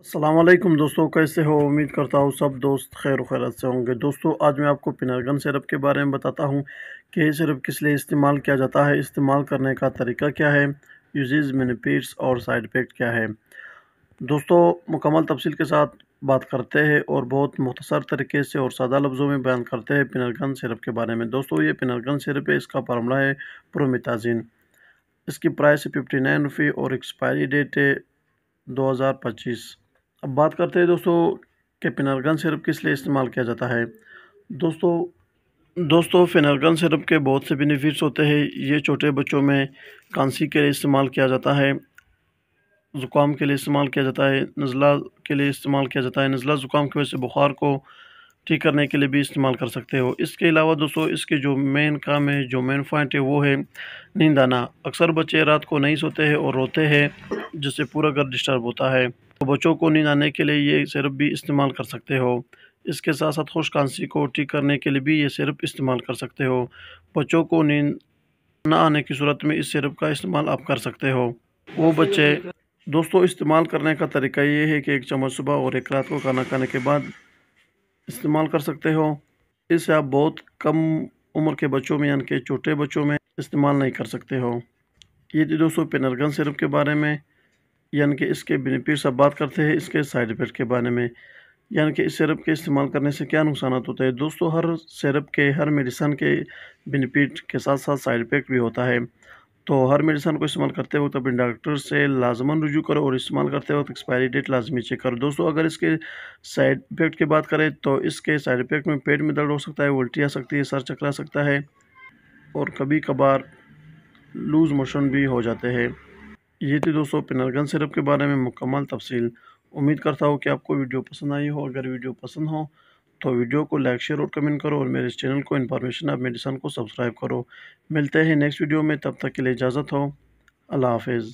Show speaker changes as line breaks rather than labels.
अस्सलामुअलैकुम दोस्तों, कैसे हो? उम्मीद करता हूँ सब दोस्त खैर खैरियत से होंगे। दोस्तों, आज मैं आपको पिनर्गन सिरप के बारे में बताता हूँ कि ये सिरप किस लिए इस्तेमाल किया जाता है, इस्तेमाल करने का तरीका क्या है, यूजेस, बेनिफिट्स और साइड इफ़ेक्ट क्या है। दोस्तों, मुकम्मल तफसील के साथ बात करते हैं और बहुत मुख्तसर तरीके से और सादा लफ्ज़ों में बयान करते हैं पिनर्गन सिरप के बारे में। दोस्तों, ये पिनर्गन सिरप है, इसका फार्मूला है प्रोमेथाज़िन। इसकी प्राइस है ₹59 और एक्सपायरी डेट है 2025। अब बात करते हैं दोस्तों कि फिनार्गन सिरप किस लिए इस्तेमाल किया जाता है। दोस्तों दोस्तों फिनार्गन सिरप के बहुत से बेनिफिट्स होते हैं। ये छोटे बच्चों में खांसी के लिए इस्तेमाल किया जाता है, ज़ुकाम के लिए इस्तेमाल किया जाता है, नज़ला के लिए इस्तेमाल किया जाता है। नज़ला ज़ुकाम की वजह से बुखार को ठीक करने के लिए भी इस्तेमाल कर सकते हो। इसके अलावा दोस्तों इसके जो मेन काम है, जो मेन पॉइंट है वो है नींद आना। अक्सर बच्चे रात को नहीं सोते हैं और रोते हैं, जिससे पूरा घर डिस्टर्ब होता है। तो बच्चों को नींद आने के लिए ये सिरप भी इस्तेमाल कर सकते हो। इसके साथ साथ खुश्क खांसी को ठीक करने के लिए भी ये सिरप इस्तेमाल कर सकते हो। बच्चों को नींद ना आने की सूरत में इस सिरप का इस्तेमाल आप कर सकते हो। वो बच्चे दोस्तों इस्तेमाल करने का तरीका ये है कि 1 चम्मच सुबह और 1 रात को खाना खाने के बाद इस्तेमाल कर सकते हो। इसे आप बहुत कम उम्र के बच्चों में यानी कि छोटे बच्चों में इस्तेमाल नहीं कर सकते हो। ये थी दोस्तों पेनर्गन सिरप के बारे में, यानी कि इसके बेनिफिट्स अब बात करते हैं इसके साइड इफ़ेक्ट के बारे में, यानी कि इस सिरप के इस्तेमाल करने से क्या नुकसानात होते हैं। दोस्तों, हर सिरप के, हर मेडिसिन के बेनिफिट के साथ साथ साइड इफ़ेक्ट भी होता है। तो हर मेडिसिन को इस्तेमाल करते वक्त अपने डॉक्टर से लाजमन रुजू करो और इस्तेमाल करते वक्त एक्सपायरी डेट लाजमी चेक करो। दोस्तों, अगर इसके साइड इफ़ेक्ट की बात करें तो इसके साइड इफ़ेक्ट में पेट में दर्द हो सकता है, उल्टी आ सकती है, सर चकरा सकता है और कभी कभार लूज़ मोशन भी हो जाते हैं। ये थी दोस्तों पिनर्गन सिरप के बारे में मुकम्मल तफसील। उम्मीद करता हूँ कि आपको वीडियो पसंद आई हो। अगर वीडियो पसंद हो तो वीडियो को लाइक, शेयर और कमेंट करो और मेरे इस चैनल को इन्फॉर्मेशन ऑफ मेडिसिन को सब्सक्राइब करो। मिलते हैं नेक्स्ट वीडियो में, तब तक के लिए इजाज़त हो। अल्लाह हाफिज़।